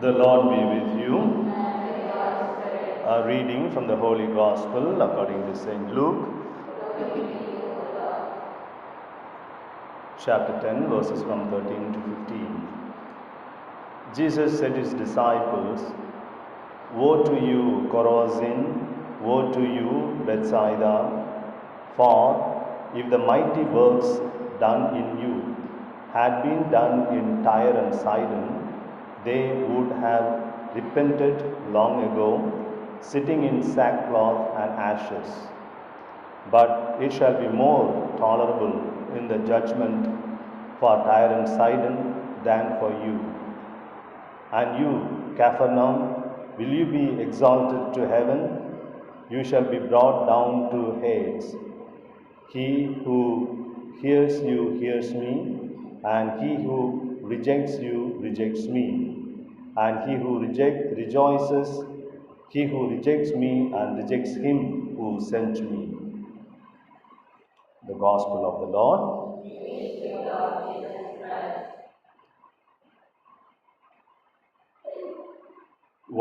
The Lord be with you. A reading from the Holy Gospel according to St. Luke, chapter 10, verses from 13 to 15. Jesus said to his disciples, "Woe to you, Chorazin! Woe to you, Bethsaida! For if the mighty works done in you had been done in Tyre and Sidon, they would have repented long ago, sitting in sackcloth and ashes. But it shall be more tolerable in the judgment for Tyre and Sidon than for you. And you, Capernaum, will you be exalted to heaven? You shall be brought down to Hades. He who hears you hears me, and he who rejects you rejects me. And he who rejoices, he who rejects me and rejects him who sent me." The Gospel of the Lord.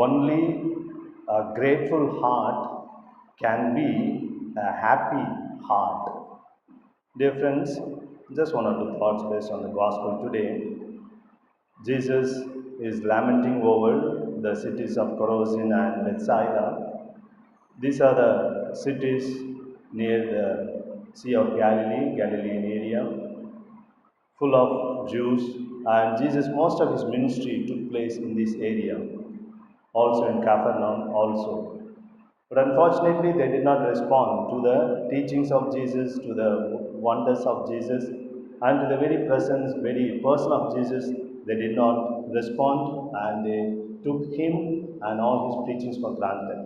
Only a grateful heart can be a happy heart. Dear friends, just one or two thoughts based on the Gospel today. Jesus is lamenting over the cities of Chorazin and Bethsaida. These are the cities near the Sea of Galilee, Galilean area, full of Jews, and Jesus, most of his ministry took place in this area, also in Capernaum also. But unfortunately, they did not respond to the teachings of Jesus, to the wonders of Jesus, and to the very presence, very person of Jesus. They did not respond, and they took him and all his preachings for granted.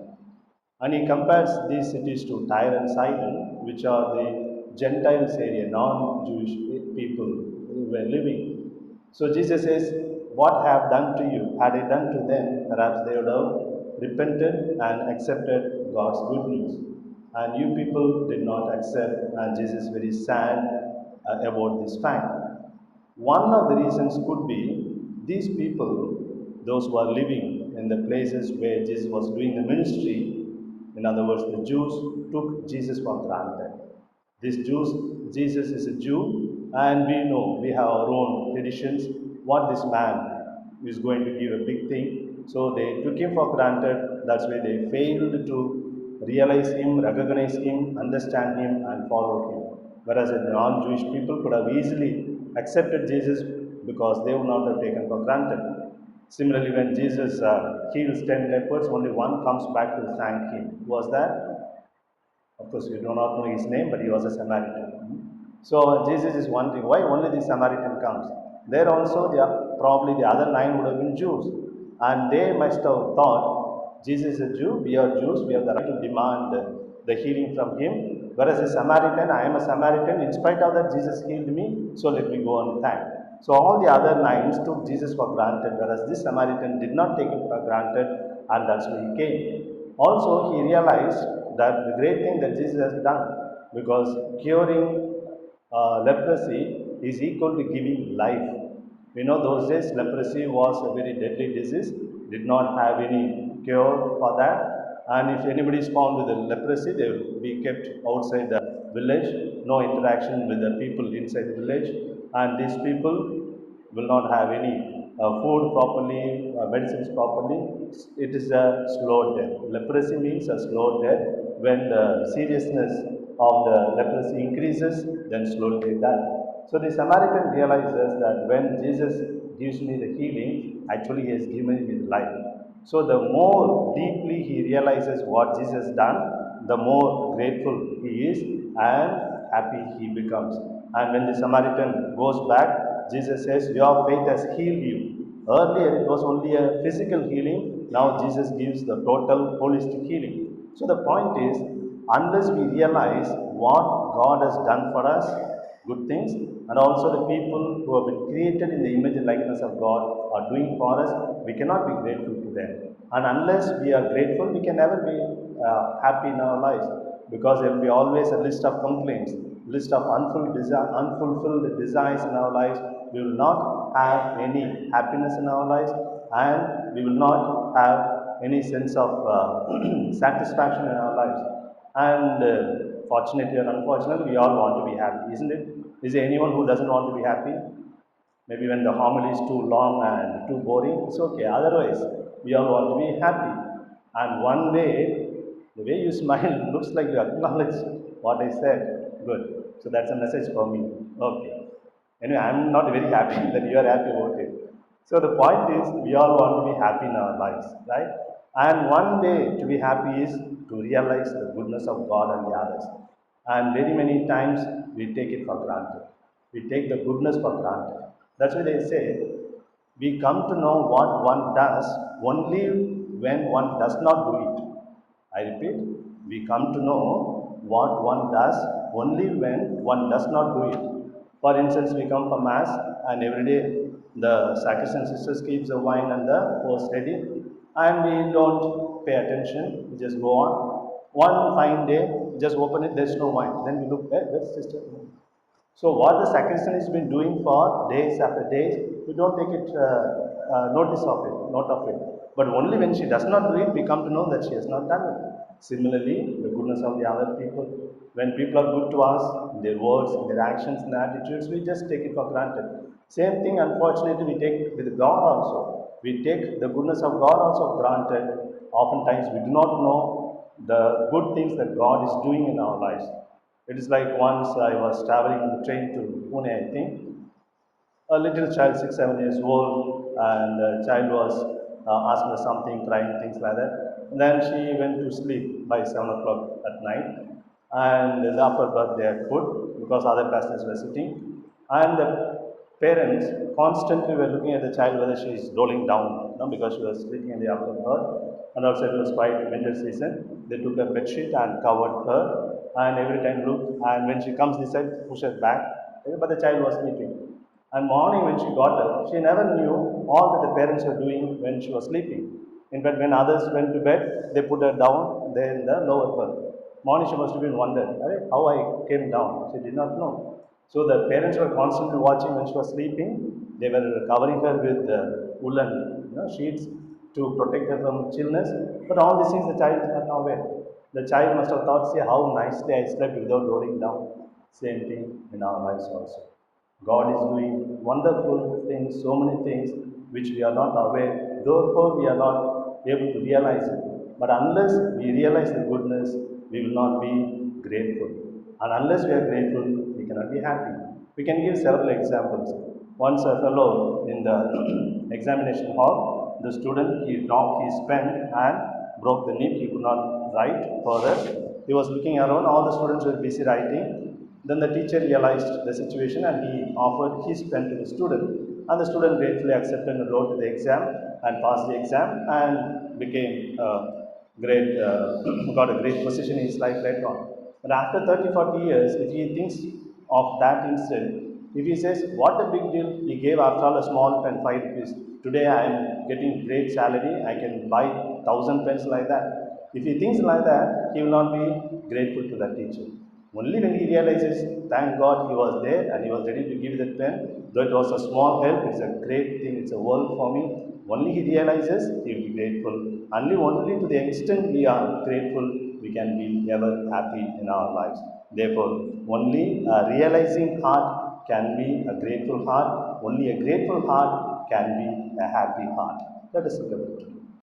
And he compares these cities to Tyre and Sidon, which are the Gentiles area, non-Jewish people who were living. So Jesus says, "What I have done to you, had I done to them, perhaps they would have repented and accepted God's good news. And you people did not accept, and Jesus is very sad about this fact." One of the reasons could be these people, those who are living in the places where Jesus was doing the ministry, in other words, the Jews took Jesus for granted. These Jews, Jesus is a Jew, and we know we have our own traditions. What this man is going to give a big thing, so they took him for granted. That's why they failed to realize him, recognize him, understand him, and follow him. Whereas the non-Jewish people could have easily accepted Jesus because they would not have taken for granted. Similarly, when Jesus heals 10 lepers, only one comes back to thank him. Who was that? Of course, we do not know his name, but he was a Samaritan. So Jesus is wondering why only the Samaritan comes. There also, probably the other 9 would have been Jews, and they must have thought, Jesus is a Jew, we are Jews, we have the right to demand the healing from him. Whereas a Samaritan, I am a Samaritan, in spite of that, Jesus healed me, so let me go and thank. So all the other 9 took Jesus for granted, whereas this Samaritan did not take him for granted, and that's why he came. Also, he realized that the great thing that Jesus has done, because curing leprosy is equal to giving life. We know those days leprosy was a very deadly disease, did not have any cure for that, and if anybody is found with a leprosy, they will be kept outside the village, no interaction with the people inside the village, and these people will not have any food properly, medicines properly. It is a slow death. Leprosy means a slow death. When the seriousness of the leprosy increases, then slowly they die. So the Samaritan realizes that when Jesus gives me the healing, actually he has given me life. So the more deeply he realizes what Jesus has done, the more grateful he is and happy he becomes. And when the Samaritan goes back, Jesus says, "Your faith has healed you." Earlier it was only a physical healing, now Jesus gives the total holistic healing. So the point is, unless we realize what God has done for us, good things, and also the people who have been created in the image and likeness of God are doing for us, we cannot be grateful to them. And unless we are grateful, we can never be happy in our lives, because there will be always a list of complaints, list of unfulfilled desires in our lives. We will not have any happiness in our lives, and we will not have any sense of satisfaction in our lives. And fortunately or unfortunately, we all want to be happy, isn't it? Is there anyone who doesn't want to be happy? Maybe when the homily is too long and too boring, it's okay. Otherwise, we all want to be happy. And one way, the way you smile looks like you acknowledge what I said. Good. So that's a message for me. Okay. Anyway, I'm not very happy that you are happy about it. So the point is, we all want to be happy in our lives, right? And one way to be happy is to realize the goodness of God and the others. And very many times we take it for granted. We take the goodness for granted. That's why they say we come to know what one does only when one does not do it. I repeat, we come to know what one does only when one does not do it. For instance, we come for Mass and every day the sacristan sisters keeps the wine and the host ready and we don't pay attention, we just go on. One fine day, just open it, there's no wine. Then we look, where's sister? So what the sacristan has been doing for days after days, we don't take it note of it. But only when she does not do it, we come to know that she has not done it. Similarly, the goodness of the other people. When people are good to us, in their words, in their actions, and attitudes, we just take it for granted. Same thing, unfortunately, we take with God also. We take the goodness of God also for granted. Oftentimes, we do not know the good things that God is doing in our lives. It is like once I was traveling in the train to Pune, I think. A little child, 6, 7 years old, and the child was asking her something, crying, things like that. And then she went to sleep by 7 o'clock at night. And the upper berth they had put because other passengers were sitting. And the parents constantly were looking at the child whether she is rolling down, because she was sleeping in the upper berth. And also it was quite winter season. They took a bed sheet and covered her and every time looked, and when she comes they said push her back, but the child was sleeping. And morning when she got up, she never knew all that the parents were doing when she was sleeping. In fact, when others went to bed, they put her down there in the lower berth. Morning she must have been wondered, how I came down. She did not know. So the parents were constantly watching when she was sleeping. They were covering her with woolen sheets to protect her from chillness. But all these things the child did not aware. The child must have thought, see how nicely I slept without rolling down. Same thing in our lives also. God is doing wonderful things, so many things which we are not aware, therefore we are not able to realize it. But unless we realize the goodness, we will not be grateful. And unless we are grateful, we cannot be happy. We can give several examples. Once a fellow in the examination hall, the student, he dropped his pen and broke the nib. He could not write further. He was looking around, all the students were busy writing. Then the teacher realized the situation and he offered his pen to the student. And the student gratefully accepted and wrote the exam and passed the exam and became great, got a great position in his life later on. But after 30, 40 years, if he thinks of that incident, if he says, what a big deal, he gave after all a small pen, 5 rupees. Today I am getting great salary, I can buy 1,000 pens like that. If he thinks like that, he will not be grateful to that teacher. Only when he realizes, thank God he was there and he was ready to give that pen, though it was a small help, it's a great thing, it's a world for me. Only he realizes, he will be grateful. Only to the extent we are grateful, we can be ever happy in our lives. Therefore, only a realizing heart can be a grateful heart. Only a grateful heart can be a happy heart. Let us look at it.